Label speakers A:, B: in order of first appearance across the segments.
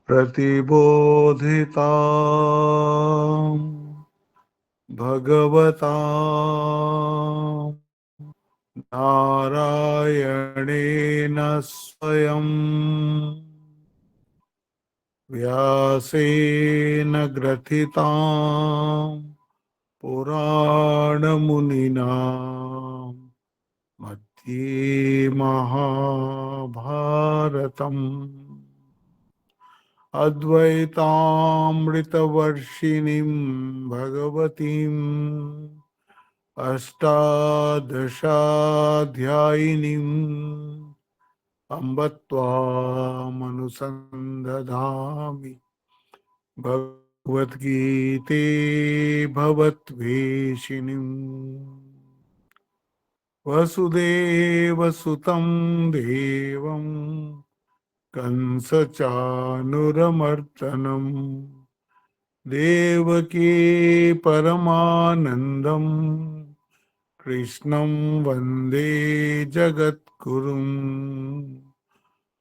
A: प्रतिबोधिता भगवता नारायणेन स्वयं व्यासेन ग्रथितां पुराणमुनिना मध्ये महाभारतम् अद्वैतामृतवर्षिणीं भगवतीम् अष्टादशाध्यायिनीम् अम्ब त्वामनुसन्दधामि भगवद्गीते भवद्वेषिणीम् वसुदेवसुतं देवं कंसचाणूरमर्दनं देवकी परमानन्दं कृष्णं वन्दे जगद्गुरुं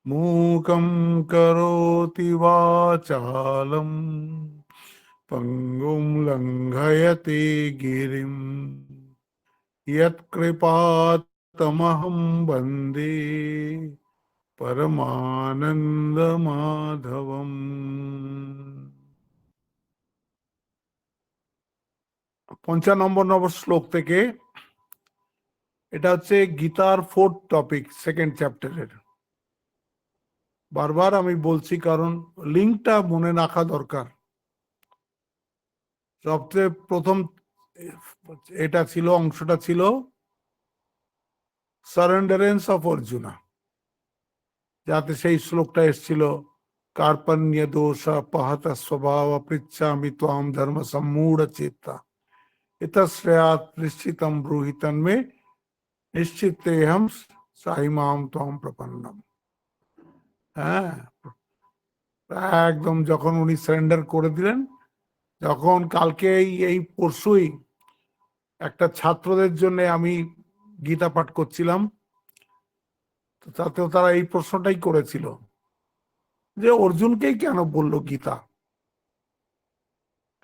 A: मूकं करोति वाचालं पङ्गुं लङ्घयते गिरिं यत्कृपातमहं वन्दे परमानन्दमाधवम्। 95 শ্লোক থেকে, এটা হচ্ছে গীতার 4th টপিক, 2nd চ্যাপ্টারের। বারবার আমি বলছি কারণ লিঙ্কটা মনে রাখা দরকার। সবচেয়ে প্রথম এটা ছিল, অংশটা ছিল সারেন্ডারেন্স অফ অর্জুনা, যাতে সেই শ্লোকটা এসেছিল কার্পণ্য দোষ পহত স্বভাব পৃচ্ছামি ত্বাম ধর্ম সম্মূঢ় চেতা ইতশ্রেয়াৎ নিশ্চিতম ব্রূহি তন্মে নিশ্চিতেহম সাহিমাম ত্বাম প্রপন্নম। হ্যাঁ, একদম যখন উনি সারেন্ডার করে দিলেন, যখন কালকে এই পরশুই একটা ছাত্রদের জন্য আমি গীতা পাঠ করছিলাম, তাতেও তারা এই প্রশ্নটাই করেছিল যে অর্জুনকেই কেন বললো গীতা।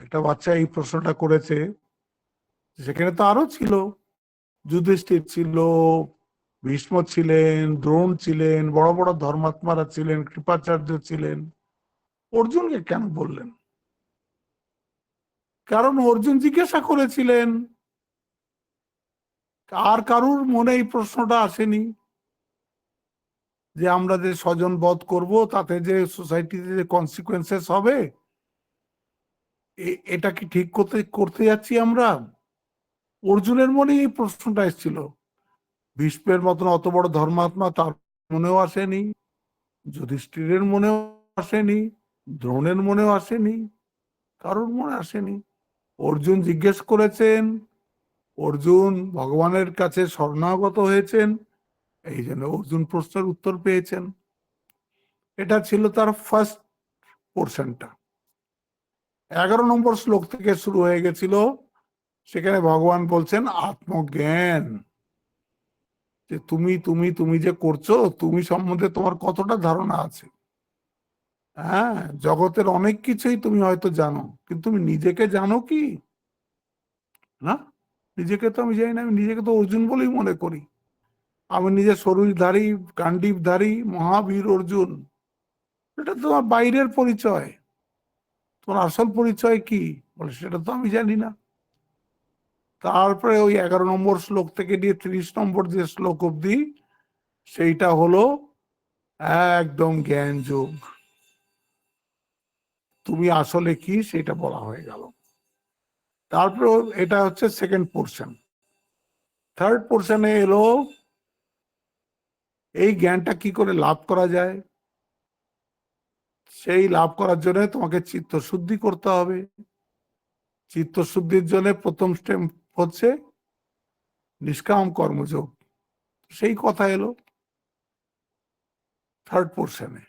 A: একটা বাচ্চা এই প্রশ্নটা করেছে। সেখানে তো আরো ছিল, যুধিষ্ঠির ছিল, ভীষ্ম ছিলেন, দ্রোণ ছিলেন, বড় বড় ধর্মাত্মারা ছিলেন, কৃপাচার্য ছিলেন, অর্জুনকে কেন বললেন? কারণ অর্জুন জিজ্ঞাসা করেছিলেন। আর কারুর মনে এই প্রশ্নটা আসেনি যে আমরা যে স্বজন বধ করব তাতে যে সোসাইটিতে যে কনসিকুয়েন্সেস হবে, এটা কি ঠিক করতে যাচ্ছি আমরা? অর্জুনের মনে এই প্রশ্নটা এসেছিল। ভীষ্মের মতন অত বড় ধর্মাত্মা তার মনেও আসেনি, যুধিষ্ঠিরের মনেও আসেনি, দ্রোণের মনেও আসেনি, কারোর মনে আসেনি। অর্জুন জিজ্ঞেস করেছেন, অর্জুন ভগবানের কাছে শরণাগত হয়েছেন, এই জন্য অর্জুন প্রশ্নের উত্তর পেয়েছেন। এটা ছিল তার ফার্স্ট পোর্শনটা। 11 নম্বর শ্লোক থেকে শুরু হয়ে গেছিল। সেখানে ভগবান বলছেন আত্মজ্ঞান, যে তুমি তুমি তুমি যে করছো, তুমি সম্বন্ধে তোমার কতটা ধারণা আছে। হ্যাঁ, জগতের অনেক কিছুই তুমি হয়তো জানো, কিন্তু তুমি নিজেকে জানো কি? না, নিজেকে তো আমি জানি না। আমি নিজেকে তো অর্জুন বলেই মনে করি। আমি নিজে শরীরধারী, কাণ্ডীবধারী মহাবীর অর্জুন। এটা তোমার বাইরের পরিচয়। তোমার আসল পরিচয় কি বলে সেটা তো আমি জানি না। তারপরে ওই 11 নম্বর শ্লোক থেকে নিয়ে 30 নম্বর যে শ্লোক অব্দি, সেইটা হলো একদম জ্ঞান যোগ। তুমি আসলে কি সেটা বলা হয়ে গেল। তারপরে এটা হচ্ছে সেকেন্ড পোর্শন। থার্ড পোর্শনে এলো এই জ্ঞানটা কি করে লাভ করা যায়। সেই লাভ করার জন্য তোমাকে চিত্তশুদ্ধি করতে হবে। চিত্তশুদ্ধির জন্য প্রথম স্টেপ হচ্ছে নিষ্কাম কর্মযোগ। সেই কথা এলো থার্ড পোর্শনে।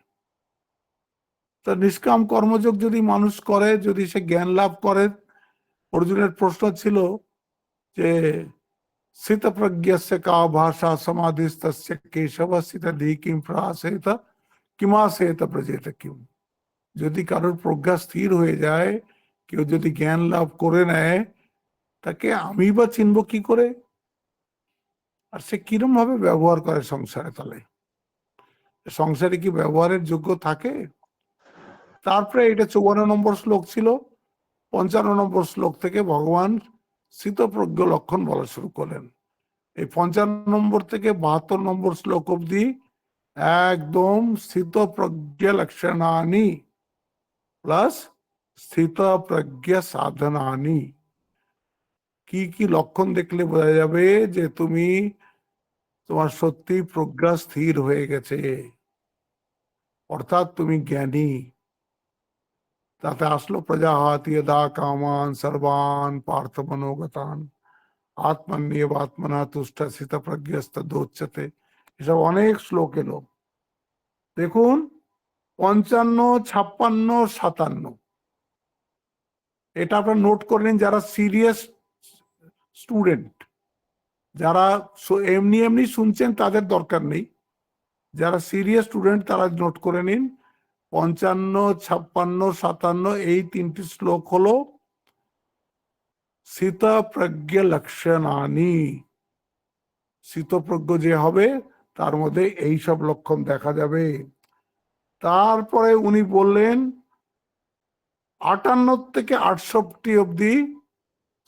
A: তো নিষ্কাম কর্মযোগ যদি মানুষ করে, যদি সে জ্ঞান লাভ করে, অর্জুনের প্রশ্ন ছিল যে স্থিত প্রজ্ঞস্য কা ভাষা সমাধিস্তস্য কেশব স্থিত কিম প্রাসেত কিমাসেত প্রজেত কিম। যদি কারোর প্রজ্ঞা স্থির হয়ে যায়, কেউ যদি জ্ঞান লাভ করে নেয়, তাকে আমি বা চিনব কি করে? আর সে কিরম ভাবে ব্যবহার করে সংসারে, তাহলে সংসারে কি ব্যবহারের যোগ্য থাকে? তারপরে এটা 54 নম্বর শ্লোক ছিল। 55 নম্বর শ্লোক থেকে ভগবান স্থিতপ্রজ্ঞ লক্ষণ বলা শুরু করলেন। এই 55 নম্বর থেকে 72 নম্বর শ্লোক অব্দি একদম স্থিতপ্রজ্ঞ লক্ষণানি প্লাস স্থিতপ্রজ্ঞ সাধনানি। কি কি লক্ষণ দেখলে বোঝা যাবে যে তুমি, তোমার সত্যি প্রজ্ঞা স্থির হয়ে গেছে, অর্থাৎ তুমি জ্ঞানী। তাতে আসলো প্রজাহাতি যদা কামান সর্বান পার্থ মনোগতান আত্মন্যেব আত্মনা তুষ্ট স্থিত প্রজ্ঞস্তদোচ্যতে। এসব অনেক শ্লোক এলো। দেখুন 55, 56, 57, এটা আপনারা নোট করে নিন। যারা সিরিয়াস স্টুডেন্ট, যারা এমনি এমনি শুনছেন তাদের দরকার নেই, যারা সিরিয়াস স্টুডেন্ট তারা নোট করে নিন। 55, 56, 57 এই 3টি শ্লোক হলো স্থিতপ্রজ্ঞ লক্ষণানি। স্থিতপ্রজ্ঞ যে হবে তার মধ্যে এই সব লক্ষণ দেখা যাবে। তারপরে উনি বললেন 58 থেকে 68 অব্দি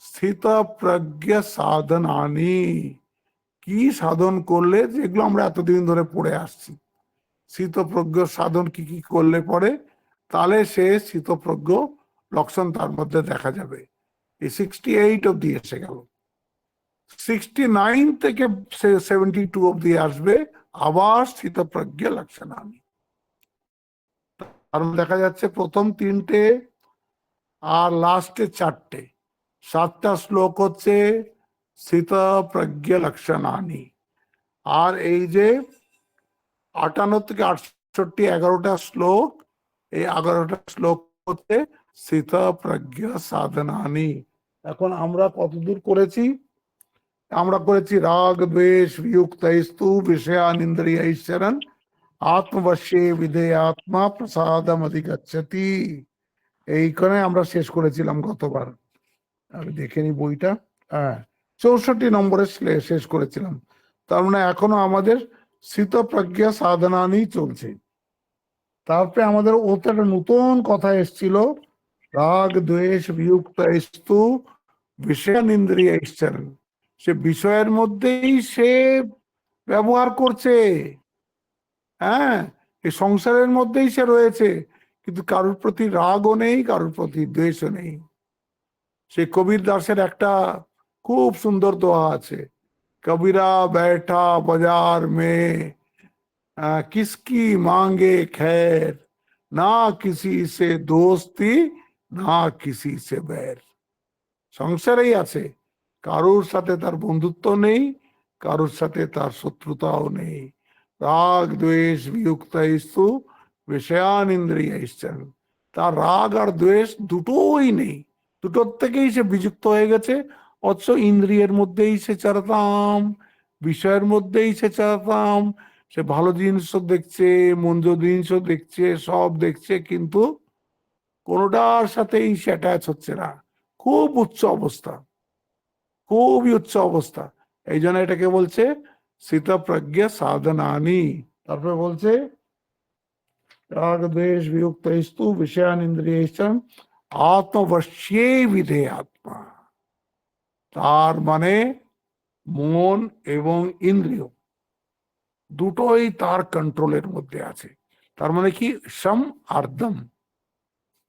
A: স্থিতপ্রজ্ঞ সাধনানি। কি সাধন করলে, যেগুলো আমরা এতদিন ধরে পড়ে আসছি, স্থিতপ্রজ্ঞ সাধন কি কি করলে পরে তাহলে সে স্থিতপ্রজ্ঞ লক্ষণ তার মধ্যে দেখা যাবে। এই 68 অব্দি এসে গেল। 69 থেকে 72 অব্দি আসবে আবার স্থিতপ্রজ্ঞ লক্ষণানি। তার দেখা যাচ্ছে প্রথম 3টে আর লাস্টে 4টে, 7টা শ্লোক হচ্ছে স্থিতপ্রজ্ঞ লক্ষণানি। আর এই যে 58 থেকে 68 11টা শ্লোক, এই 11টা শ্লোক হচ্ছে স্থিতপ্রজ্ঞ সাধনানি। এখন আমরা কতদূর করেছি? আমরা করেছি রাগ দ্বেষ বিযুক্তস্তু বিষয়ানিন্দ্রিয়ৈশ্চরণ আত্মবশ্যে বিধেয়াত্মা প্রসাদম অধিগচ্ছতি। এইখানে আমরা শেষ করেছিলাম গতবার। আমি দেখে নি বইটা। হ্যাঁ, 64 নম্বরে শেষ করেছিলাম। তার মানে এখনো আমাদের স্থিতপ্রজ্ঞা সাধনানি চলছে। তারপরে আমাদের ওতে একটা নতুন কথা এসছিল, রাগ দ্বেষ বিযুক্তস্তু বিষয়ানিন্দ্রিয়ৈশ্চরণ। সে বিষয়ের মধ্যেই সে ব্যবহার করছে। হ্যাঁ, এই সংসারের মধ্যেই সে রয়েছে, কিন্তু কারোর প্রতি রাগও নেই, কারোর প্রতি দ্বেষও নেই। সে কবির দাসের একটা খুব সুন্দর দোয়া আছে, কবিরা बैठा बाजार में किसकी मांगे खैर ना किसी से दोस्ती না কিসি সে बैर। সংসারেই আছে, কারোর সাথে তার বন্ধুত্ব নেই, কারোর সাথে তার শত্রুতাও নেই। রাগ দ্বেষ বিযুক্তস্তু বিষয়ানিন্দ্রিয়ৈশ্চরণ। তার রাগ আর দ্বেষ দুটোই নেই, দুটোর থেকেই সে বিযুক্ত হয়ে গেছে। অথচ ইন্দ্রিয়ের মধ্যেই সে চরতাম, বিষয়ের মধ্যেই সে চরতাম। সে ভালো জিনিসও দেখছে, মন্দ জিনিসও দেখছে, সব দেখছে, কিন্তু কোনোটার সাথেই সে অ্যাটাচ হচ্ছে না। খুব উচ্চ অবস্থা, খুবই উচ্চ অবস্থা। এই জন্য এটাকে বলছে স্থিতপ্রজ্ঞ সাধনানি। তারপরে বলছে রাগ দ্বেষ বিযুক্তস্তু বিষয়ানিন্দ্রিয়ৈশ্চরণ আত্মবশ্যে বিধেয়াত্মা। তার মানে মন এবং ইন্দ্রিয় দুটোই তার কন্ট্রোলের মধ্যে আছে। তার মানে কি, সম আর দম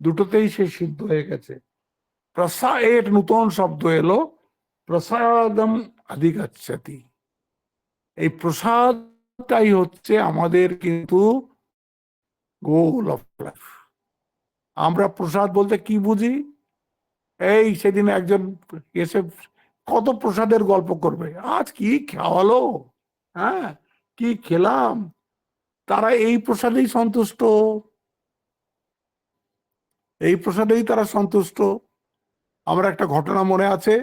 A: দুটোতেই সে সিদ্ধ হয়ে গেছে। প্রসাদ, এক নতুন শব্দ এলো, প্রসাদম অধিগচ্ছতি। এই প্রসাদটাই হচ্ছে আমাদের কিন্তু গোল অফ লাইফ। আমরা প্রসাদ বলতে কি বুঝি? এই সেদিন একজন এসে কত প্রসাদের গল্প করবে, আজ কি খাওয়ালো, হ্যাঁ কি খেলাম, তারা এই প্রসাদেই সন্তুষ্ট, এই প্রসাদেই তারা সন্তুষ্ট। আমার একটা ঘটনা মনে আছে,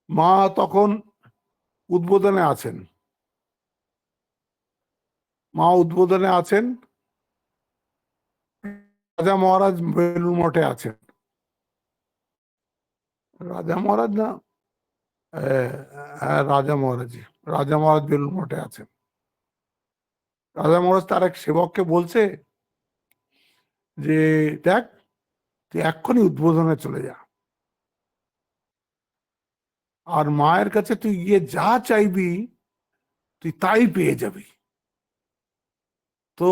A: মা তখন উদ্বোধনে আছেন, মা উদ্বোধনে আছেন, রাজা মহারাজ বেলুর মঠে আছেন। রাজা মহারাজ না, হ্যাঁ রাজা মহারাজই, রাজা মহারাজ বেলুর মঠে আছেন। রাজা মহারাজ তার এক সেবককে বলছে যে দেখ, তুই এক্ষুনি উদ্বোধনে চলে যা, আর মায়ের কাছে তুই গিয়ে যা চাইবি তুই তাই পেয়ে যাবি। তো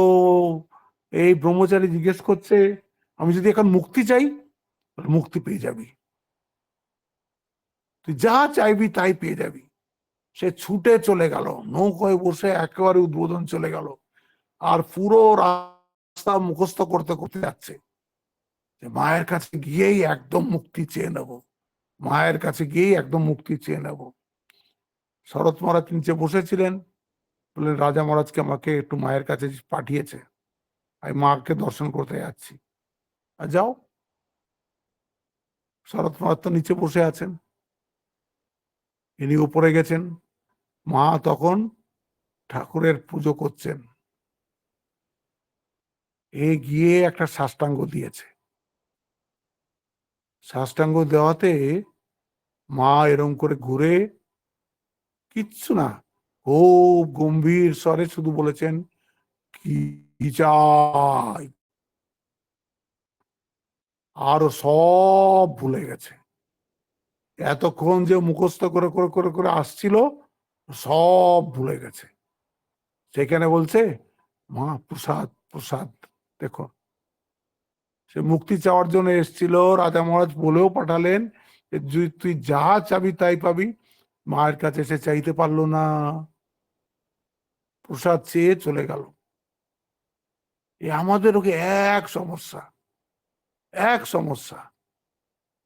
A: এই ব্রহ্মচারী জিজ্ঞেস করছে, আমি যদি এখন মুক্তি চাই? মুক্তি পেয়ে যাবি, তুই যা চাইবি তাই পেয়ে যাবি। সে ছুটে চলে গেল, নৌকায় বসে একেবারে উদ্বোধন চলে গেল, আর পুরো রাস্তা মুখস্থ করতে করতে যাচ্ছে যে মায়ের কাছে গিয়েই একদম মুক্তি চেয়ে নেব, মায়ের কাছে গিয়েই একদম মুক্তি চেয়ে নেব। শরৎ মহারাজ নিচে বসেছিলেন, বললেন রাজা মহারাজকে আমাকে একটু মায়ের কাছে পাঠিয়েছে, আমি মাকে দর্শন করতে যাচ্ছি। আর যাও। শরৎ মহারাজ তো নিচে বসে আছেন, ইনি উপরে গেছেন। মা তখন ঠাকুরের পুজো করছেন, এ গিয়ে একটা সাষ্টাঙ্গ দিয়েছে। সাষ্টাঙ্গ দেওয়াতে মা এরম করে ঘুরে, কিচ্ছু না, খুব গম্ভীর স্বরে শুধু বলেছেন কি চাই, আরো সব ভুলে গেছে। এতক্ষণ যে মুখস্থ করে করে করে করে আসছিল সব ভুলে গেছে। সেখানে বলছে মা প্রসাদ প্রসাদ। দেখো, সে মুক্তি চাওয়ার জন্য এসেছিল, রাজা মহারাজ বলেও পাঠালেন যে তুই যা চাবি তাই পাবি। মায়ের কাছে সে চাইতে পারলো না, প্রসাদ চেয়ে চলে গেল। এ আমাদের ওকে এক সমস্যা, এক সমস্যা,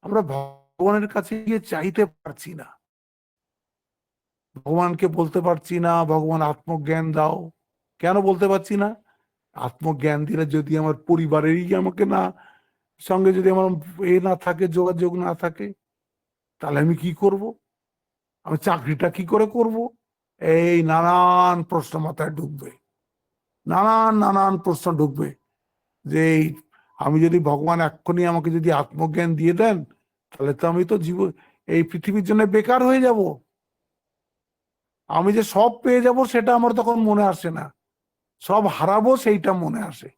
A: আমরা ভগবানের কাছে গিয়ে চাইতে পারছি না, ভগবানকে বলতে পারছি না ভগবান আত্মজ্ঞান দাও। কেন বলতে পারছি না? আত্মজ্ঞান দিলে যদি আমার পরিবারেরই আমাকে না, সঙ্গে যদি আমার এ না থাকে, যোগাযোগ না থাকে, তাহলে আমি কি করব? আমি চাকরিটা কি করে করব? এই নানান প্রশ্ন মাথায় ঢুকবে, নানান নানান প্রশ্ন ঢুকবে যে আমি যদি ভগবান এক্ষুনি আমাকে যদি আত্মজ্ঞান দিয়ে দেন, তাহলে তো আমি তো জীবন এই পৃথিবীর জন্য বেকার হয়ে যাব। আমি যে সব পেয়ে যাব সেটা আমার তখন মনে আসে না, সব হারাবো সেইটা মনে আসে।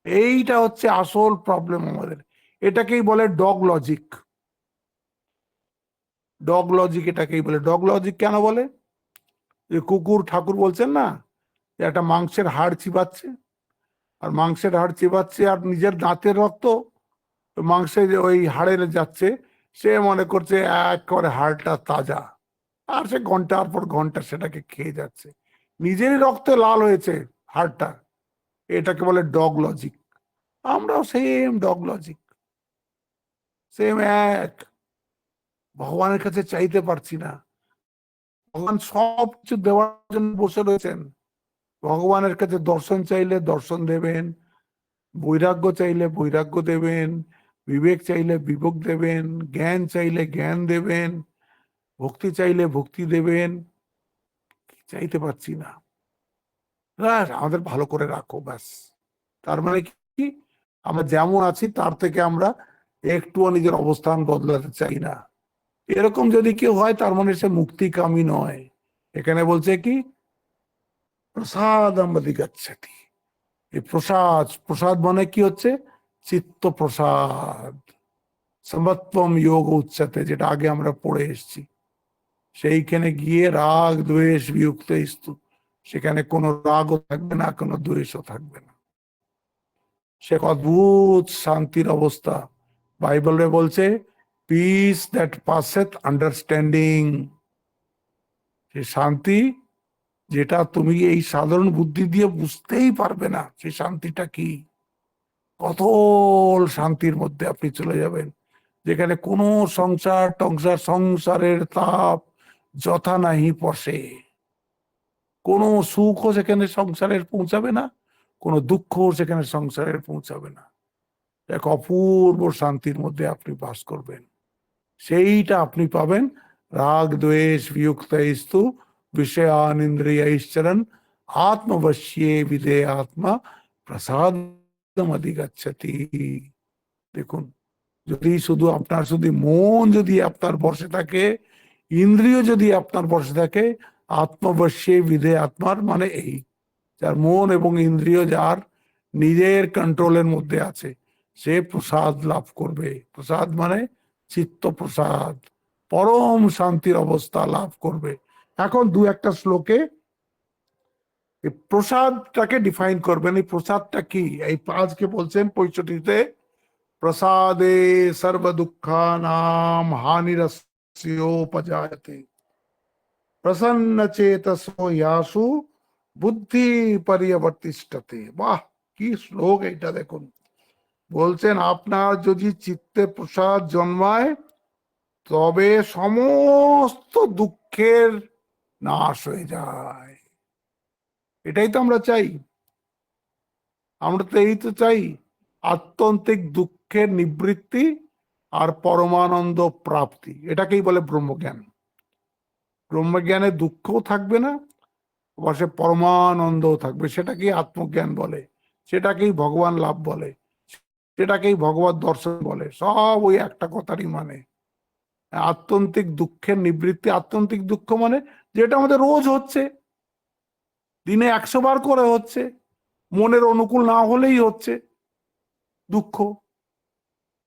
A: এইটা হচ্ছে আসল প্রবলেম আমাদের। এটাকেই বলে ডগ লজিক। ডগ লজিক এটাকেই বলে। ডগ লজিক কেন বলে? যে কুকুর, ঠাকুর বলছেন না যে একটা মাংসের হাড় চিবাচ্ছে, আর মাংসের হাড় চিবাচ্ছে আর নিজের দাঁতের রক্ত মাংসে ওই হাড়ে যাচ্ছে, সে মনে করছে একেবারে হাড়টা তাজা, আর সে ঘন্টার পর ঘন্টা সেটাকে খেয়ে যাচ্ছে, নিজেরই রক্তে লাল হয়েছে হাড়টা। এটাকে বলে ডগ লজিক। আমরাও সেম ডগ লজিক, সেম এক। ভগবানের কাছে চাইতে পারছি না, ভগবান সব কিছু দেওয়ার জন্য বসে রয়েছেন। ভগবানের কাছে দর্শন চাইলে দর্শন দেবেন, বৈরাগ্য চাইলে বৈরাগ্য দেবেন, বিবেক চাইলে বিবেক দেবেন, জ্ঞান চাইলে জ্ঞান দেবেন, ভক্তি চাইলে ভক্তি দেবেন। চাইতে পারছি না, আমাদের ভালো করে রাখো ব্যাস। তার মানে কি, আমরা যেমন আছি তার থেকে আমরা একটুও নিজের অবস্থান বদলাতে চাই না। এরকম যদি কেউ হয় তার মানে সে মুক্তিকামী নয়। এখানে বলছে কি, প্রসাদ অধিগচ্ছতি। এই প্রসাদ, প্রসাদ মানে কি হচ্ছে? চিত্ত প্রসাদ। সমত্বম যোগ উচ্চতে, যেটা আগে আমরা পড়ে এসেছি। সেইখানে গিয়ে রাগ দ্বেষ বিযুক্ত স্তু, সেখানে কোনো রাগও থাকবে না, কোনো দ্বেষও থাকবে না। সে অদ্ভুত শান্তির অবস্থা। বাইবেলে বলছে পিস দ্যাট পাসেথ আন্ডারস্ট্যান্ডিং। সে শান্তি যেটা তুমি এই সাধারণ বুদ্ধি দিয়ে বুঝতেই পারবে না, সেই শান্তিটা কি। অতল শান্তির মধ্যে আপনি চলে যাবেন, যেখানে কোনো সংসার টংসার, সংসারের তাপ যথা নাহি পশে। কোনো সুখও সেখানে সংসারের পৌঁছাবে না, কোনো দুঃখও সেখানে সংসারের পৌঁছাবে না। এক অপূর্ব শান্তির মধ্যে আপনি বাস করবেন। সেইটা আপনি পাবেন রাগ দ্বেষ বিযুক্তস্তু বিষয়ানিন্দ্রিয়ৈশ্চরণ আত্মবশ্যে বিধে আত্মা প্রসাদ অধিগচ্ছতি। দেখুন, যদি শুধু আপনার শুধু মন যদি আপনার বশে থাকে, ইন্দ্রিয় যদি আপনার বশে থাকে, আত্মবশ্যে বিধে আত্মার মানে এই, যার মন এবং ইন্দ্রিয় যার নিজের কন্ট্রোলের মধ্যে আছে, সে প্রসাদ লাভ করবে। প্রসাদ মানে চিত্ত প্রসাদ, পরম শান্তির অবস্থা লাভ করবে। এখন দু একটা শ্লোকে এই প্রসাদটাকে ডিফাইন করবেন। এই প্রসাদটা কি, এই আজকে বলছেন 65-তে, প্রসাদে সর্ব দুঃখানাম হানিরস্যোপজায়তে প্রসন্ন চেতসো ইয়াসু বুদ্ধি পরিবর্তিষ্ঠতে। বাহ, কি শ্লোক এটা! দেখুন, বলছেন আপনার যদি চিত্তে প্রসাদ জন্মায়, তবে সমস্ত দুঃখের নাশ হয়ে যায়। এটাই তো আমরা চাই। আমরা তো এই তো চাই, আত্যন্তিক দুঃখের নিবৃত্তি আর পরমানন্দ প্রাপ্তি। এটাকেই বলে ব্রহ্মজ্ঞান। ব্রহ্মজ্ঞানে দুঃখও থাকবে না, সে পরমানন্দও থাকবে। সেটাকেই আত্মজ্ঞান বলে, সেটাকেই ভগবান লাভ বলে, সেটাকেই ভগবত দর্শন বলে। সব ওই একটা কথারই মানে, আত্যন্তিক দুঃখের নিবৃত্তি। আত্যন্তিক দুঃখ মানে যেটা আমাদের রোজ হচ্ছে, দিনে 100 বার করে হচ্ছে, মনের অনুকূল না হলেই হচ্ছে দুঃখ।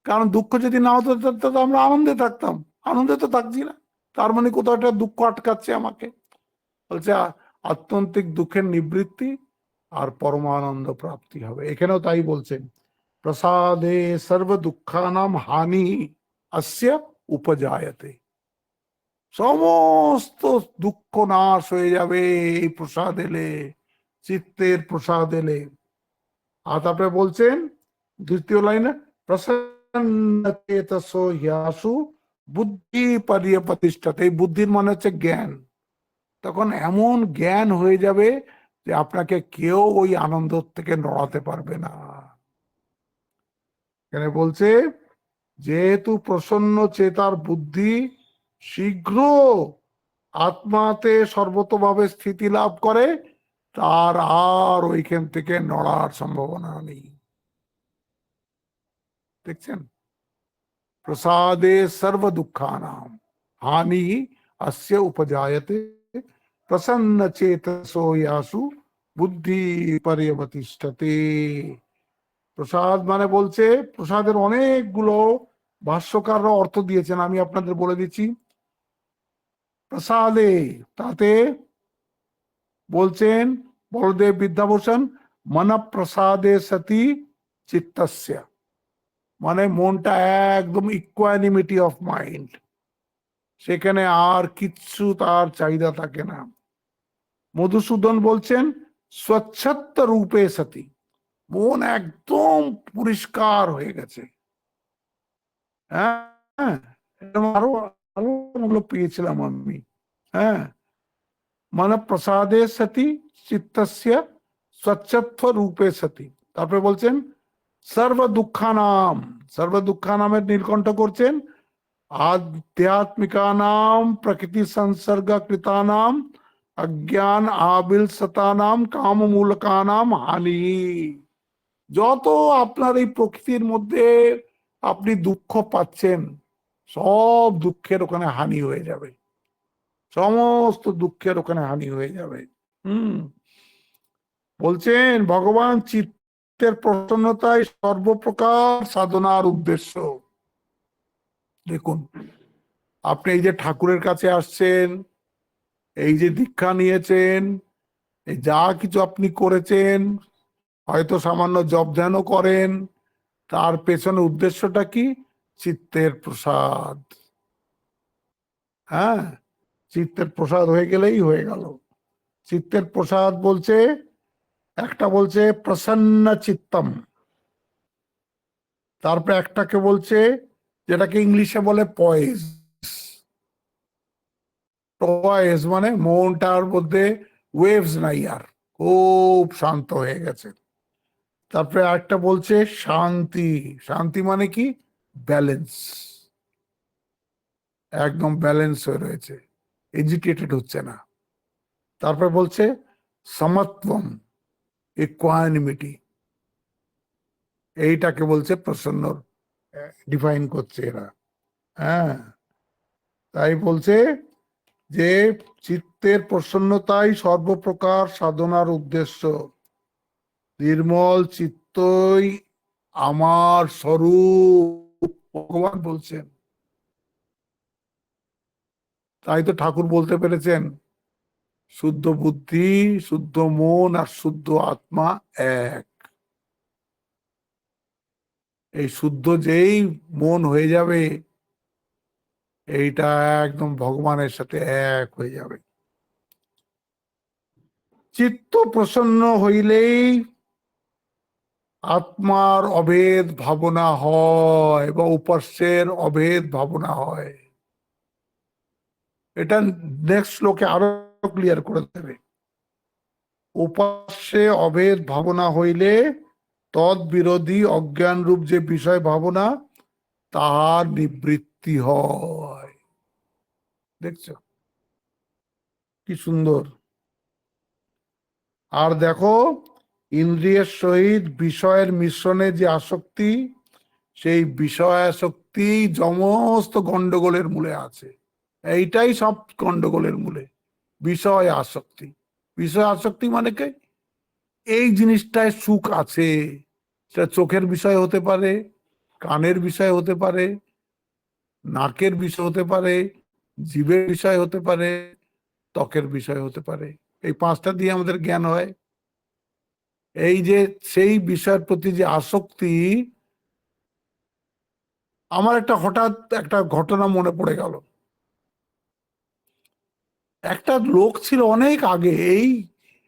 A: কারণ দুঃখ যদি না হতো তো আমরা আনন্দে থাকতাম, আনন্দে তো থাকছি না, তার মানে কোথাও একটা দুঃখ আটকাচ্ছে আমাকে। বলছে আত্যন্তিক দুঃখের নিবৃত্তি আর পরমানন্দ প্রাপ্তি হবে। এখানেও তাই বলছেন, প্রসাদে সর্ব দুঃখানাম হানি অস্য উপজায়তে। সমস্ত দুঃখ নাশ হয়ে যাবে এই প্রসাদ এলে, চিত্তের প্রসাদ এলে। আর তারপরে বলছেন দ্বিতীয় লাইনে, প্রসন্ন চেতসো হ্যাসু বুদ্ধি পরিপ্রতিষ্ঠতে। এই বুদ্ধির মানে হচ্ছে জ্ঞান। তখন এমন জ্ঞান হয়ে যাবে যে আপনাকে কেউ ওই আনন্দ থেকে নড়াতে পারবে না। এখানে বলছে যেহেতু প্রসন্ন চেতার বুদ্ধি শীঘ্র আত্মাতে সর্বতভাবে স্থিতি লাভ করে, তার আর ওইখান থেকে নড়ার সম্ভাবনা নেই। দেখছেন, প্রসাদে সর্ব দুঃখানাম হানি অস্য উপজায়তে প্রসন্ন চেতসো ইয়াসু বুদ্ধি পরিবর্তিষ্ঠতে। প্রসাদ মানে বলছে, প্রসাদের অনেকগুলো ভাষ্যকাররা অর্থ দিয়েছেন, আমি আপনাদের বলে দিচ্ছি। প্রসাদে, তাতে বলছেন বলদেব বিদ্যাভূষণ, মন প্রসাদে সতি চিত্তস্য, মানে মনটা একদম ইকুয়ানিমিটি অফ মাইন্ড, সেখানে আর কিচ্ছু তার চাহিদা থাকে না। মধুসূদন বলছেন স্বচ্ছত্ব রূপে সতি, মন একদম পরিষ্কার হয়ে গেছে। হ্যাঁ, আরো আরো পেয়েছিলাম আমি। হ্যাঁ, মানে প্রসাদে সতি চিত্তস্য স্বচ্ছত্ব রূপে সতি। তারপরে বলছেন সর্ব দুঃখানাম, সর্ব দুঃখানামের নীলকণ্ঠ করছেন আধ্যাত্মিকানাম প্রকৃতি সংসর্গ কৃতানাম অজ্ঞান আবিল সতানাম কাম মূলকানাম হানি। যত আপনার এই প্রকৃতির মধ্যে আপনি দুঃখ পাচ্ছেন, সব দুঃখের ওখানে হানি হয়ে যাবে, সমস্ত দুঃখের ওখানে হানি হয়ে যাবে। বলছেন ভগবান চিত্তের প্রসন্নতাই সর্বপ্রকার সাধনার উদ্দেশ্য। দেখুন, আপনি এই যে ঠাকুরের কাছে আসছেন, এই যে দীক্ষা নিয়েছেন, এই যা কিছু আপনি করেছেন, হয়তো সামান্য জপ ধ্যানও করেন, তার পেছনে উদ্দেশ্যটা কি? চিত্তের প্রসাদ। হ্যাঁ, চিত্তের প্রসাদ হয়ে গেলেই হয়ে গেল। চিত্তের প্রসাদ বলছে, একটা বলছে প্রসন্ন চিত্তম, তারপরে একটাকে বলছে যেটাকে ইংলিশে বলে পয়েজ। পয়েজ মানে মনটার মধ্যে ওয়েভস নাই, আর খুব শান্ত হয়ে গেছে। তারপরে আরেকটা বলছে শান্তি। শান্তি মানে কি? ব্যালেন্স, একদম ব্যালেন্স হয়ে রয়েছে, এজিটেটেড হচ্ছে না। তারপরে বলছে সমত্বম, ইকুয়ানিমিটি। এইটাকে বলছে প্রসন্ন, ডিফাইন করছে এরা। হ্যাঁ, তাই বলছে যে চিত্তের প্রসন্নতাই সর্বপ্রকার সাধনার উদ্দেশ্য, নির্মল চিত্তই আমার স্বরূপ, ভগবান বলছেন। তাই তো ঠাকুর বলতে পেরেছেন শুদ্ধ বুদ্ধি, শুদ্ধ মন আর শুদ্ধ আত্মা এক। এই শুদ্ধ যেই মন হয়ে যাবে, এইটা একদম ভগবানের সাথে এক হয়ে যাবে। চিত্ত প্রসন্ন হইলেই আত্মার অভেদ ভাবনা হয় বা উপাস্যের অভেদ ভাবনা হয়। এটা নেক্সট শ্লোকে আরো ক্লিয়ার করে দেবে। উপাস্যে অভেদ ভাবনা হইলে তদ বিরোধী অজ্ঞান রূপ যে বিষয় ভাবনা, তাহার নিবৃত্তি হয়। দেখছো কি সুন্দর। আর দেখো, ইন্দ্রিয়ের সহিত বিষয়ের মিশ্রণে যে আসক্তি, সেই বিষয় আসক্তি সমস্ত গন্ডগোলের মূলে আছে। এইটাই সব গন্ডগোলের মূলে, বিষয় আসক্তি। বিষয় আসক্তি মানে কি, এই জিনিসটায় সুখ আছে, সেটা চোখের বিষয় হতে পারে, কানের বিষয় হতে পারে, নাকের বিষয় হতে পারে, জীবের বিষয় হতে পারে, ত্বকের বিষয় হতে পারে। এই পাঁচটা দিয়ে আমাদের জ্ঞান হয়। এই যে সেই বিষয়ের প্রতি যে আসক্তি, আমার একটা হঠাৎ একটা ঘটনা মনে পড়ে গেল। একটা লোক ছিল অনেক আগে, এই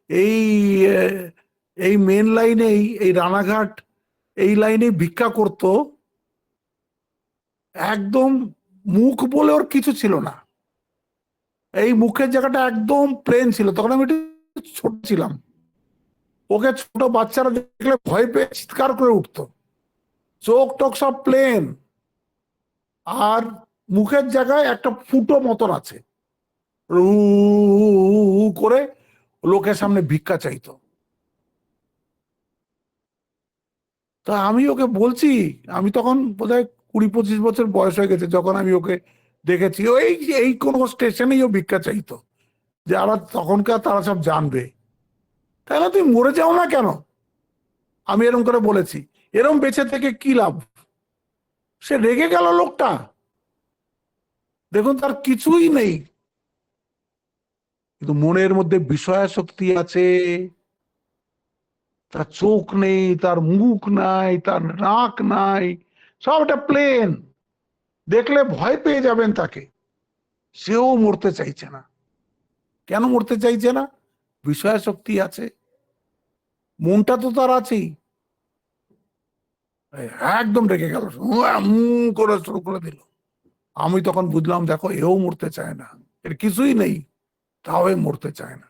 A: এই এই মেন লাইনেই, এই রানাঘাট এই লাইনে ভিক্ষা করত। একদম মুখ বলে ওর কিছু ছিল না, এই মুখের জায়গাটা একদম প্লেন ছিল। তখন আমি একটু ছোট ছিলাম, ওকে ছোট বাচ্চারা দেখলে ভয় পেয়ে চিৎকার করে উঠতো। চোখ টোক সব প্লেন, আর মুখের জায়গায় একটা ফুটো মতন আছে, রু করে লোকের সামনে ভিক্ষা চাইতো। তা আমি ওকে বলছি, আমি তখন বোধহয় 20-25 বছর বয়স হয়ে গেছে যখন আমি ওকে দেখেছি। ওই এই কোন স্টেশনেই ও ভিক্ষা চাইতো, যারা তখনকার তারা সব জানবে। তাহলে তুমি মরে যাও না কেন, আমি এরকম করে বলেছি। এরকম বেঁচে থেকে কি লাভ? সে রেগে গেল লোকটা। দেখুন, তার কিছুই নেই, কিন্তু মনের মধ্যে বিষয়াসক্তি আছে। তার চোখ নেই, তার মুখ নাই, তার নাক নাই, সবটা প্লেন, দেখলে ভয় পেয়ে যাবেন তাকে। সেও মরতে চাইছে না। কেন মরতে চাইছে না? বিষয়াসক্তি আছে, মনটা তো তার আছেই। একদম রেগে গেল, করে শুরু করে দিল। আমি তখন বুঝলাম, দেখো এও মরতে চায় না, এর কিছুই নেই, তাও এ মরতে চায় না।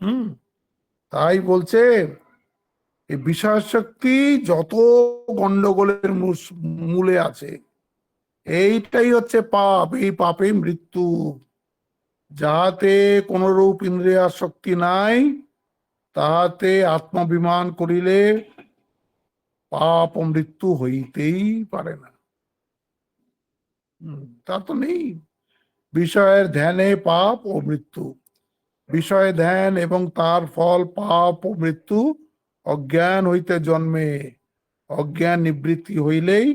A: হুম, তাই বলছে এই বিষয়াসক্তি যত গন্ডগোলের মূলে আছে, এইটাই হচ্ছে পাপ। এই পাপে মৃত্যু। যাহাতে কোন রূপ ইন্দ্রিয়াসক্তি নাই, তাহাতে আত্মাভিমান করিলে পাপ ও মৃত্যু হইতেই পারে না। তা তো নেই। বিষয়ের ধ্যানে পাপ ও মৃত্যু, বিষয় ধ্যান এবং তার ফল পাপ ও মৃত্যু অজ্ঞান হইতে জন্মে। অজ্ঞান নিবৃত্তি হইলেই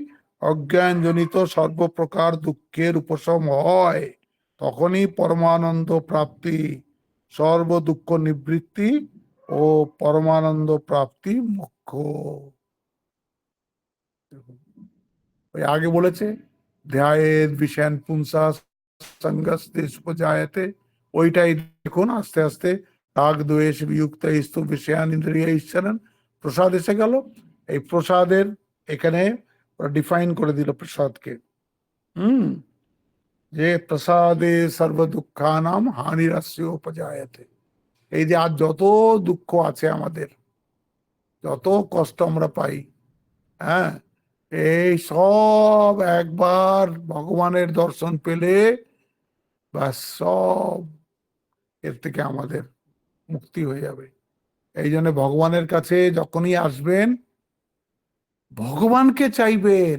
A: অজ্ঞান জনিত সর্বপ্রকার দুঃখের উপশম হয়। তখনই পরমানন্দ প্রাপ্তি, সর্ব দুঃখ নিবৃত্তি ও পরমানন্দ প্রাপ্তি মোক্ষ। ওই আগে বলেছে, ধ্যায়েদ বিষয়ান পুংসা সঙ্গস্তে সুপজায়তে, ওইটাই দেখুন আস্তে আস্তে রাগ দ্বেষ বিযুক্ত স্তু বিষয়ান ইন্দ্রিয় ঈশ্বরণ, প্রসাদ এসে গেল। এই প্রসাদের এখানে ডিফাইন করে দিল প্রসাদকে। যে প্রসাদে সর্ব দুঃখানাম হানিরাস্য উপজায়তে। এই যে আজ যত দুঃখ আছে আমাদের, যত কষ্ট আমরা পাই, হ্যাঁ, এই সব একবার ভগবানের দর্শন পেলে বা সব এর থেকে আমাদের মুক্তি হয়ে যাবে। এই জন্য ভগবানের কাছে যখনই আসবেন, ভগবানকে চাইবেন,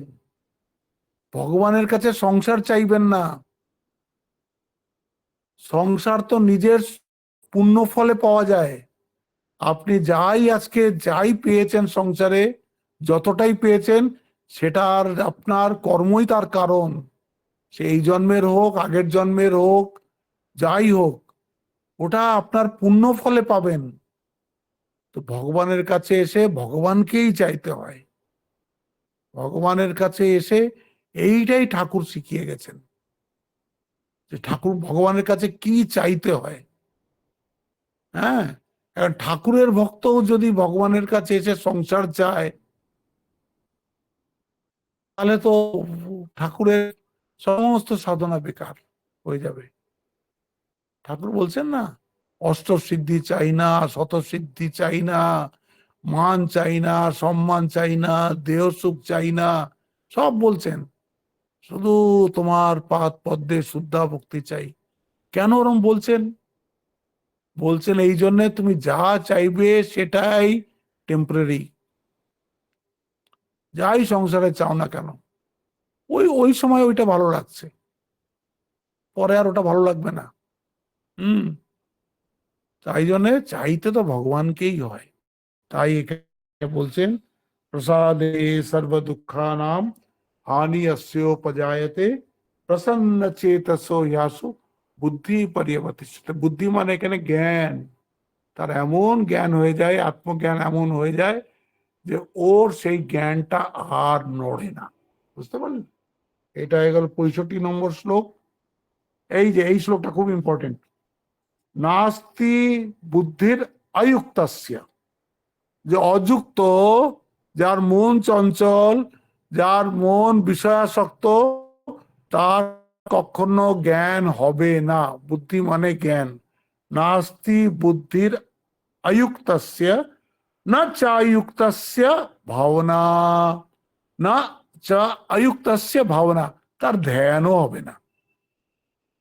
A: ভগবানের কাছে সংসার চাইবেন না। সংসার তো নিজের পুণ্য ফলে পাওয়া যায়। আপনি যাই পেয়েছেন সংসারে, যতটাই পেয়েছেন, সেটার আপনার কর্মই তার কারণ। সে এই জন্মের হোক, আগের জন্মের হোক, যাই হোক, ওটা আপনার পুণ্য ফলে পাবেন। তো ভগবানের কাছে এসে ভগবানকেই চাইতে হয়। ভগবানের কাছে এসে এইটাই ঠাকুর শিখিয়ে গেছেন, যে ঠাকুর ভগবানের কাছে কি চাইতে হয়। হ্যাঁ, এখন ঠাকুরের ভক্তও যদি ভগবানের কাছে এসে সংসার চায়, তাহলে তো ঠাকুরের সমস্ত সাধনা বেকার হয়ে যাবে। ঠাকুর বলছেন না, অষ্টসিদ্ধি চাই না, শতসিদ্ধি চাই না, মান চাই না, সম্মান চাই না, দেহ সুখ চাই না, সব বলছেন, শুধু তোমার পাদ পদ্মে শুদ্ধা ভক্তি চাই। কেন ওরম বলছেন? বলছেন এই জন্যে, তুমি যা চাইবে সেটাই টেম্পোরারি। যাই সংসারে চাও না কেন, ওই ওই সময় ওইটা ভালো লাগছে, পরে আর ওটা ভালো লাগবে না। হুম। তাই জন্যে চাইতে তো ভগবানকেই হয়। তাই এখানে বলছেন, প্রসাদে সর্ব দুঃখানাম হানি अस्योपजायते প্রসন্ন চেতসো ইয়াসু বুদ্ধি পর্যবতিষ্ঠতে। বুদ্ধি মানে এখানে জ্ঞান। তার এমন জ্ঞান হয়ে যায়, আত্মজ্ঞান এমন হয়ে যায় যে ওর সেই জ্ঞানটা আর নড়ে না। বুঝতে পারলেন? এটা হয়ে গেল 65 নম্বর শ্লোক। এই যে এই শ্লোকটা খুব ইম্পর্টেন্ট। নাস্তি বুদ্ধির অযুক্তস্য, যে অযুক্ত, যার মন চঞ্চল, যার মন বিষয়াসক্ত, তার কখনো জ্ঞান হবে না। বুদ্ধি মানে জ্ঞান। নাস্তি বুদ্ধির অযুক্তস্য না চায়ুক্তস্য ভাবনা, না চা অযুক্তস্য ভাবনা, তার ধ্যানও হবে না।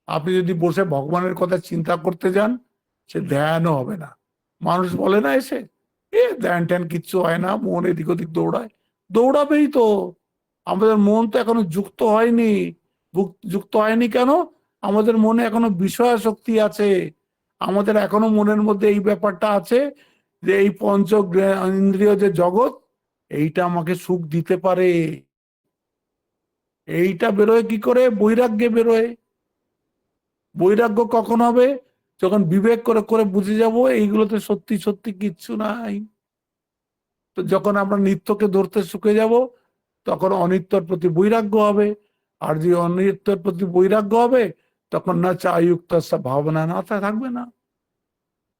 A: আপনি যদি বসে ভগবানের কথা চিন্তা করতে যান, সে ধ্যানও হবে না। মানুষ বলে না এসে, ধ্যান ট্যান কিচ্ছু হয় না, মন এদিক ওদিক দৌড়ায়। দৌড়াবেই তো, আমাদের মন তো এখনো যুক্ত হয়নি। যুক্ত হয়নি কেন? আমাদের মনে এখনো বিষয়াসক্তি আছে। আমাদের এখনো মনের মধ্যে এই ব্যাপারটা আছে যে এই ইন্দ্রিয় যে জগৎ, এইটা আমাকে সুখ দিতে পারে। এইটা বেরোয় কি করে? বৈরাগ্যে বেরোয়। বৈরাগ্য কখন হবে? যখন বিবেক করে করে বুঝে যাব এইগুলোতে সত্যি সত্যি কিচ্ছু নাই। তো যখন আমরা নিত্যকে ধরতে শিখে যাব, তখন অনিত্যর প্রতি বৈরাগ্য হবে। আর যে অনিত্যর প্রতি বৈরাগ্য হবে, তখন না চায়ুক্ত ভাবনা না থাকবে না,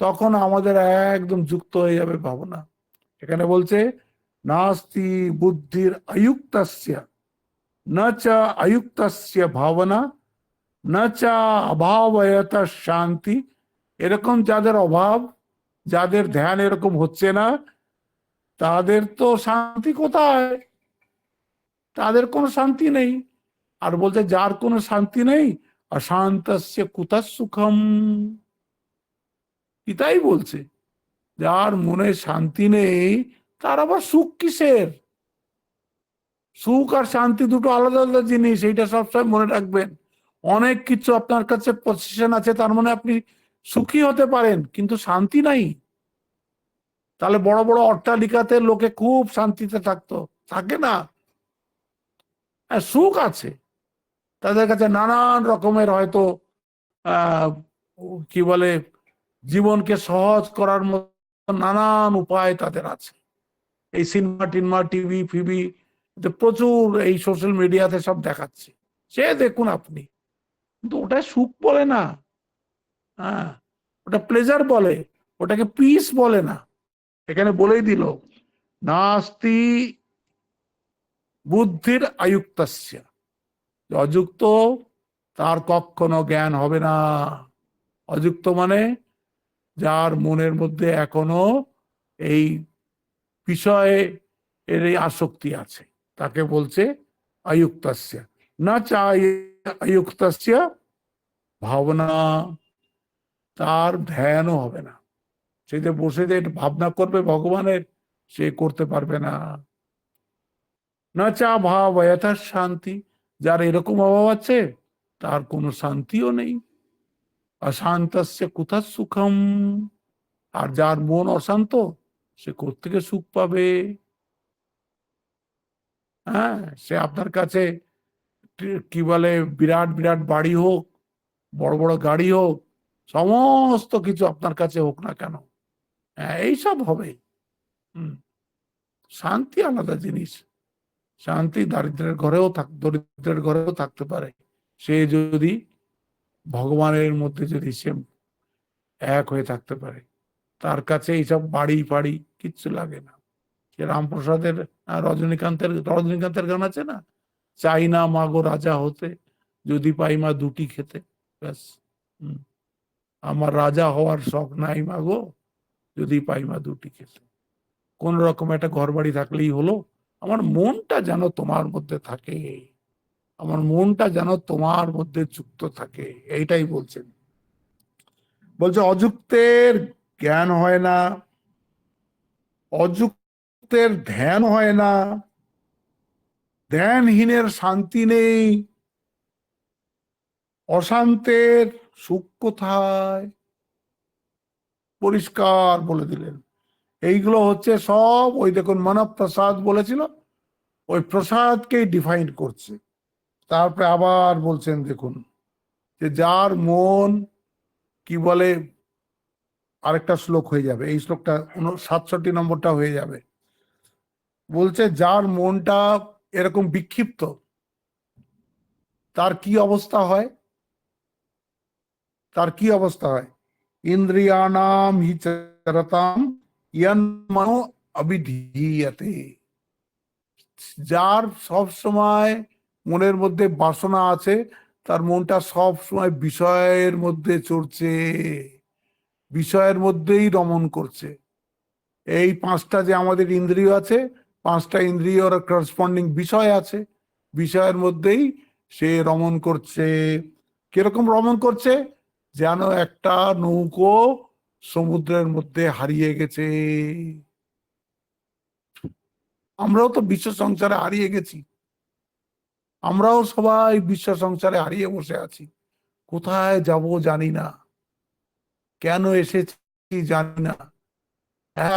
A: তখন আমাদের একদম যুক্ত হয়ে যাবে ভাবনা। এখানে বলছে নাস্তি বুদ্ধির অযুক্তস্য না চা অযুক্তস্য ভাবনা না চা অভাবয়ত শান্তি। এরকম যাদের অভাব, যাদের ধ্যান এরকম হচ্ছে না, তাদের তো শান্তি কোথায়? তাদের কোনো শান্তি নেই। আর বলতে যার কোনো শান্তি নেই, অশান্তস্য কুতঃ সুখম। এটাই বলছে, যার মনে শান্তি নেই, তার আবার সুখ কিসের? সুখ আর শান্তি দুটো আলাদা আলাদা জিনিস, এইটা সবসময় মনে রাখবেন। অনেক কিছু আপনার কাছে পজিশন আছে, তার মানে আপনি সুখী হতে পারেন, কিন্তু শান্তি নাই। তাহলে বড় বড় অট্টালিকাতে লোকে খুব শান্তিতে থাকতো, থাকে না? সুখ আছে, তাদের কাছে নানান রকমের হয়তো আহ কি বলে, জীবনকে সহজ করার মতো নানান উপায় তাদের আছে। এই সিনেমা টিনেমা, টিভি ফিভি, প্রচুর এই সোশ্যাল মিডিয়াতে সব দেখাচ্ছে, সে দেখুন আপনি। কিন্তু ওটা সুখ বলে না। হ্যাঁ, ওটা প্লেজার বলে, ওটাকে পিস বলে না। এখানে বলেই দিল, নাস্তি বুদ্ধির অযুক্তস্য, অযুক্ত, তার কখনো জ্ঞান হবে না। অযুক্ত মানে যার মনের মধ্যে এখনো এই বিষয়ে এর এই আসক্তি আছে, তাকে বলছে অযুক্তস্য। না চাই অযুক্তস্য ভাবনা, তার ধ্যানও হবে না। সে যে বসে যে ভাবনা করবে ভগবানের, সে করতে পারবে না। না চা ভাব যথার শান্তি, যার এরকম অভাব আছে তার কোনো শান্তিও নেই। অশান্তস্য কুতঃ সুখম, আর যার মন অশান্ত সে কোত্থেকে সুখ পাবে? হ্যাঁ, সে আপনার কাছে কি বলে বিরাট বিরাট বাড়ি হোক, বড় বড় গাড়ি হোক, সমস্ত কিছু আপনার কাছে হোক না কেন, হ্যাঁ এইসব হবে। হম, শান্তি আলাদা জিনিস। শান্তি দরিদ্রের ঘরেও থাকতে পারে, সে যদি ভগবানের মধ্যে যদি সে এক হয়ে থাকতে পারে, তার কাছে এইসব বাড়ি ফাড়ি কিচ্ছু লাগে না। সে রামপ্রসাদের রজনীকান্তের গান আছে না, চাই না মাগো রাজা হতে, যদি পাই মা দুটি খেতে, ব্যাস। হম, আমার রাজা হওয়ার শখ নাই মাগো, যদি পাই মা দুটি খেতে। কোন রকম একটা ঘর বাড়ি থাকলেই হলো, আমার মনটা যেন তোমার মধ্যে থাকে, আমার মনটা যেন তোমার মধ্যে যুক্ত থাকে, এইটাই বলছেন। বলছে অযুক্তের জ্ঞান হয় না, অযুক্তের ধ্যান হয় না, ধ্যানহীনের শান্তি নেই, অশান্তের সুখ কোথায়? পরিষ্কার বলে দিলেন। এইগুলো হচ্ছে সব ওই দেখুন মানব প্রসাদ বলেছিল, ওই প্রসাদকেই ডিফাইন করছে। তারপরে আবার বলছেন দেখুন, যে যার মন কি বলে, আরেকটা শ্লোক হয়ে যাবে, এই শ্লোকটা 67 নম্বরটা হয়ে যাবে। বলছে যার মনটা এরকম বিক্ষিপ্ত, তার কি অবস্থা হয়? তার কি অবস্থা হয়? ইন্দ্রিয়ানাম হি চরতাম ইয়ান মনো অবিধীয়তে। যার সব সময় মনের মধ্যে বাসনা আছে, তার মনটা সব সময় বিষয়ের মধ্যে চড়ছে, বিষয়ের মধ্যেই রমণ করছে। এই পাঁচটা যে আমাদের ইন্দ্রিয় আছে, পাঁচটা ইন্দ্রিয়র করসপন্ডিং বিষয় আছে, বিষয়ের মধ্যেই সে রমণ করছে। কিরকম রমণ করছে? যেন একটা নৌকো সমুদ্রের মধ্যে হারিয়ে গেছে। আমরাও তো বিশ্ব সংসারে হারিয়ে গেছি, আমরাও সবাই বিশ্ব সংসারে হারিয়ে বসে আছি। কোথায় যাব জানি না, কেন এসেছি জানি না,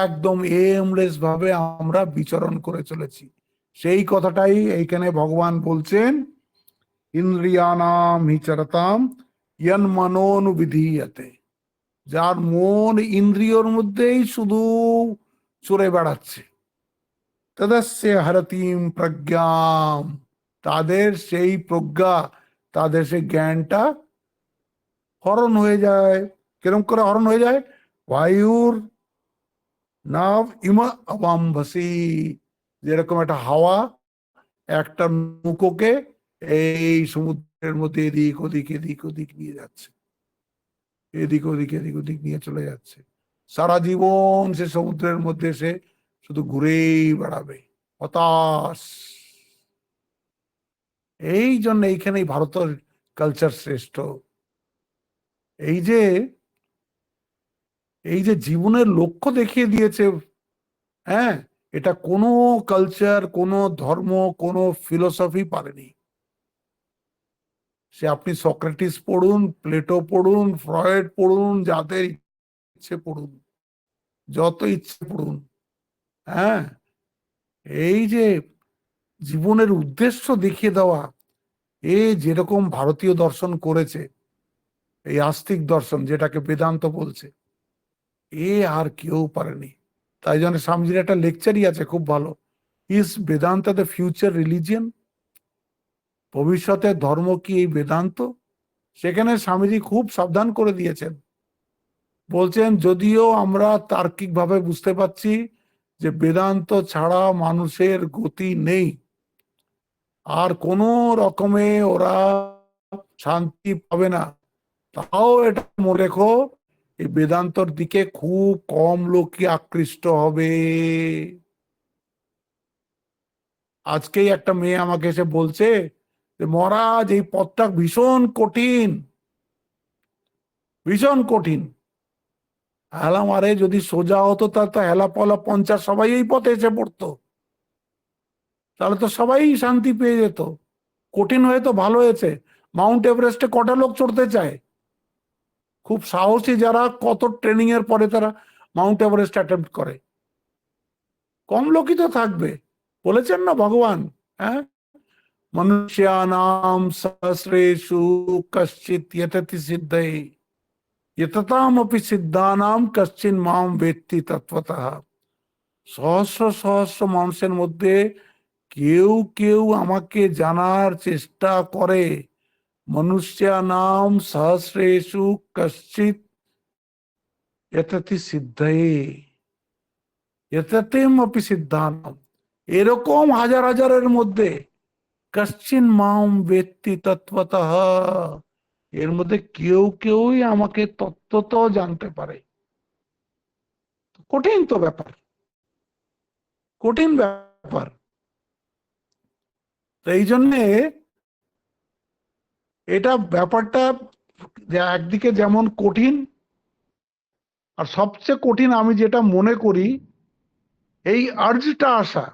A: একদম এমলেস ভাবে আমরা বিচরণ করে চলেছি। সেই কথাটাই এইখানে ভগবান বলছেন, ইন্দ্রিয়ানাম হিচরতাম ইয়ন মনোনুবিধীয়তে। যার মন ইন্দ্রিয়র মধ্যেই শুধু চড়ে বেড়াচ্ছে, তদস্য হরতিম প্রজ্ঞাম, তাদের সেই প্রজ্ঞা, তাদের সেই জ্ঞানটা হরণ হয়ে যায়। কিরম করে হরণ হয়ে যায়? বায়ুর নাভ ইমা অবাম্ভসি, যেরকম একটা হাওয়া একটা নৌকোকে এই সমুদ্রের মধ্যে এদিক ওদিক এদিক ওদিক নিয়ে যাচ্ছে, এদিক ওদিক এদিক ওদিক নিয়ে চলে যাচ্ছে। সারা জীবন সে সমুদ্রের মধ্যে সে শুধু ঘুরেই বেড়াবে, হতাশ। এই জন্য এইখানেই ভারতের কালচার শ্রেষ্ঠ। এই যে এই যে জীবনের লক্ষ্য দেখিয়ে দিয়েছে, হ্যাঁ, এটা কোনো কালচার, কোনো ধর্ম, কোনো ফিলোসফি পারেনি। সে আপনি সক্রেটিস পড়ুন, প্লেটো পড়ুন, ফ্রয়েড পড়ুন, যাদের ইচ্ছে পড়ুন, যত ইচ্ছে পড়ুন, হ্যাঁ, এই যে জীবনের উদ্দেশ্য দেখিয়ে দেওয়া, এ যেরকম ভারতীয় দর্শন করেছে, এই আস্তিক দর্শন যেটাকে বেদান্ত বলছে, এ আর কেউ পারেনি। তাই জন্য স্বামীজির একটা লেকচারই আছে খুব ভালো, is Vedanta the future religion? ভবিষ্যতের ধর্ম কি এই বেদান্ত? সেখানে স্বামীজি খুব সাবধান করে দিয়েছেন, বলছেন যদিও আমরা তার্কিকভাবে বুঝতে পারছি যে বেদান্ত ছাড়া মানুষের গতি নেই, আর কোনো রকমে ওরা শান্তি পাবে না, তাও এটা মনে রেখো, এই বেদান্তর দিকে খুব কম লোকই আকৃষ্ট হবে। আজকেই একটা মেয়ে আমাকে এসে বলছে যে মহারাজ এই পথটা ভীষণ কঠিন, ভীষণ কঠিন। হেলা মারে যদি সোজা হতো তার তো হেলা পলা 50 সবাই এই পথে এসে পড়তো, তাহলে তো সবাই শান্তি পেয়ে যেত। কঠিন হয়ে তো ভালো হয়েছে। মাউন্ট এভারেস্টে কটা লোক চড়তে চায়? খুব সাহসী যারা, কত ট্রেনিং এর পরে তারা মাউন্ট এভারেস্ট অ্যাটেম্প্ট করে। কম লোকই তো থাকবে। বলেছেন না ভগবান, হ্যাঁ, মনুষ্যানাম সহস্রেষু কশ্চিৎ যততি সিদ্ধয়ে যততামপি সিদ্ধানাম কশ্চিন মাম বেত্তি তত্ত্বতঃ। সহস্র সহস্র মানুষের মধ্যে কেউ কেউ আমাকে জানার চেষ্টা করে। মনুষ্যানাম সহস্রেষু কশ্চিৎ যততি সিদ্ধয়ে যততেমপি সিদ্ধানাম, এরকম হাজার হাজারের মধ্যে কশ্চিন মাম বেত্তি তত্ত্বতঃ, এর মধ্যে কেউ কেউই আমাকে তত্ত্বত জানতে পারে। কঠিন তো ব্যাপার, কঠিন ব্যাপার। তো এই জন্যে এটা ব্যাপারটা একদিকে যেমন কঠিন, আর সবচেয়ে কঠিন আমি যেটা মনে করি, এই আর্জটা আসা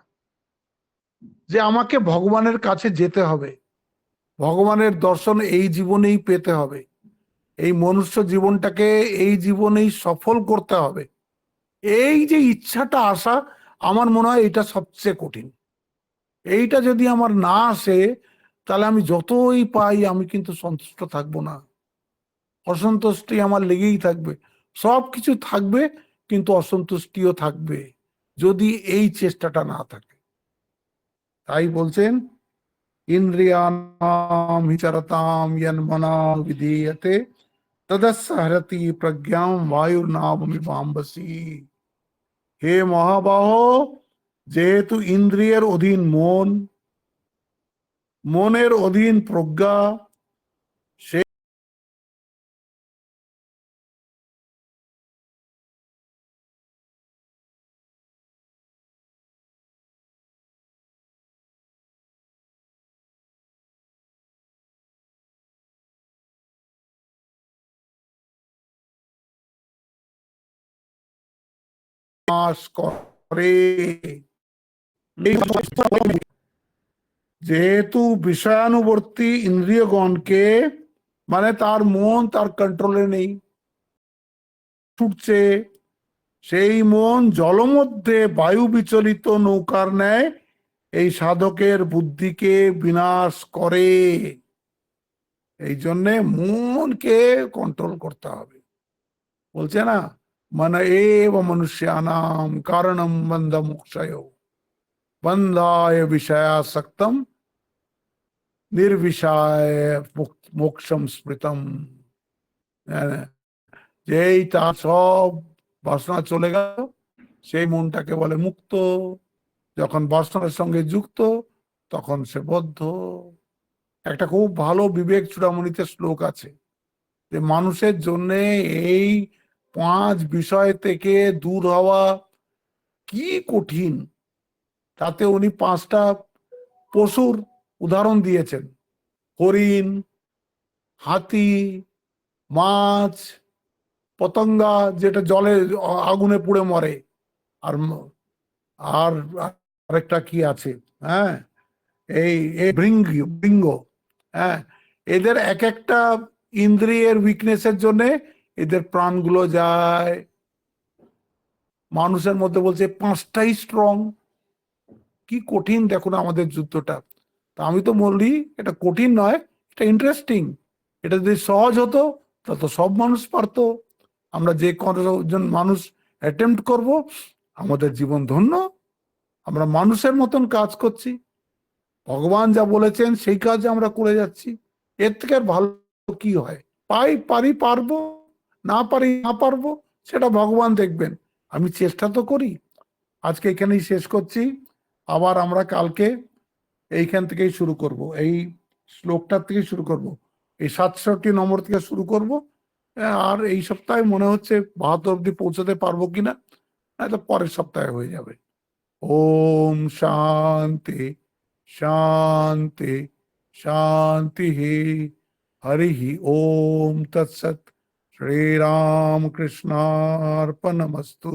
A: যে আমাকে ভগবানের কাছে যেতে হবে, ভগবানের দর্শন এই জীবনেই পেতে হবে, এই মনুষ্য জীবনটাকে এই জীবনেই সফল করতে হবে, এই যে ইচ্ছাটা আসা, আমার মনে হয় এটা সবচেয়ে কঠিন। এইটা যদি আমার না আসে, তাহলে আমি যতই পাই আমি কিন্তু সন্তুষ্ট থাকবো না। অসন্তুষ্টি আমার লেগেই থাকবে। সব কিছু থাকবে কিন্তু অসন্তুষ্টিও থাকবে যদি এই চেষ্টাটা না থাকে। তাই বলছেন, ইন্দ্রিয়ানাম হিচরতাম ইয়ন্মনা বিধীয়তে তদস্য হরতি প্রজ্ঞাম বায়ুর্নাবমিবাম্বসি। হে মহাবাহ, যেহেতু ইন্দ্রিয়ের অধীন মন, মনের অধীন প্রজ্ঞা, সে নাশ করে। যেহেতু বিষয়ানুবর্তী ইন্দ্রিয়গণকে, মানে তার মন তার কন্ট্রোলে নেই, ছুটছে, সেই মন জলমধ্যে বায়ু বিচলিত নৌকার ন্যায় এই সাধকের বুদ্ধিকে বিনাশ করে। এই জন্যে মনকে কন্ট্রোল করতে হবে। বলছে না, মানে এব মনুষ্যানাম কারণম বন্ধ মোক্ষয় বন্ধায় বিষয়াসক্তম নির্বিষায় মোক্ষম স্মৃতম। যেই তার সব বাসনা চলে গেল, সেই মনটাকে বলে মুক্ত। যখন বাসনার সঙ্গে যুক্ত, তখন সে বদ্ধ। একটা খুব ভালো বিবেক চূড়ামণিতে শ্লোক আছে যে মানুষের জন্য এই 5 বিষয় থেকে দূর হওয়া কি কঠিন। তাতে উনি 5টা পশুর উদাহরণ দিয়েছেন: হরিণ, হাতি, মাছ, পতঙ্গা যেটা জলে আগুনে পুড়ে মরে, আর আর আরেকটা কি আছে, হ্যাঁ, এই ভৃঙ্গ, হ্যাঁ, এদের এক একটা ইন্দ্রিয়ের উইকনেসের জন্য এদের প্রাণগুলো যায়। মানুষের মধ্যে বলছে 5টাই স্ট্রং। কি কঠিন দেখুন আমাদের যুদ্ধটা। তা আমি তো বলি এটা কঠিন নয়, এটা ইন্টারেস্টিং। এটা যদি সহজ হতো তা তো সব মানুষ পারতো। আমরা যে কতজন মানুষ অ্যাটেম্প্ট করব, আমাদের জীবন ধন্য। আমরা মানুষের মতন কাজ করছি, ভগবান যা বলেছেন সেই কাজ আমরা করে যাচ্ছি। এর থেকে আর ভালো কি হয়? পারি পারবো, না পারি না পারবো, সেটা ভগবান দেখবেন। আমি চেষ্টা তো করি। আজকে এখানেই শেষ করছি। আবার আমরা কালকে এইখান থেকেই শুরু করব, এই শ্লোকটার থেকেই শুরু করব, এই 67 নম্বর থেকে শুরু করব। আর এই সপ্তাহে মনে হচ্ছে 72 অব্দি পৌঁছাতে পারবো কিনা, হয়তো পরের সপ্তাহে হয়ে যাবে। ওম শান্তি শান্তি শান্তি। হরি ওম তৎসৎ। শ্রীরাম কৃষ্ণার্পণমস্তু।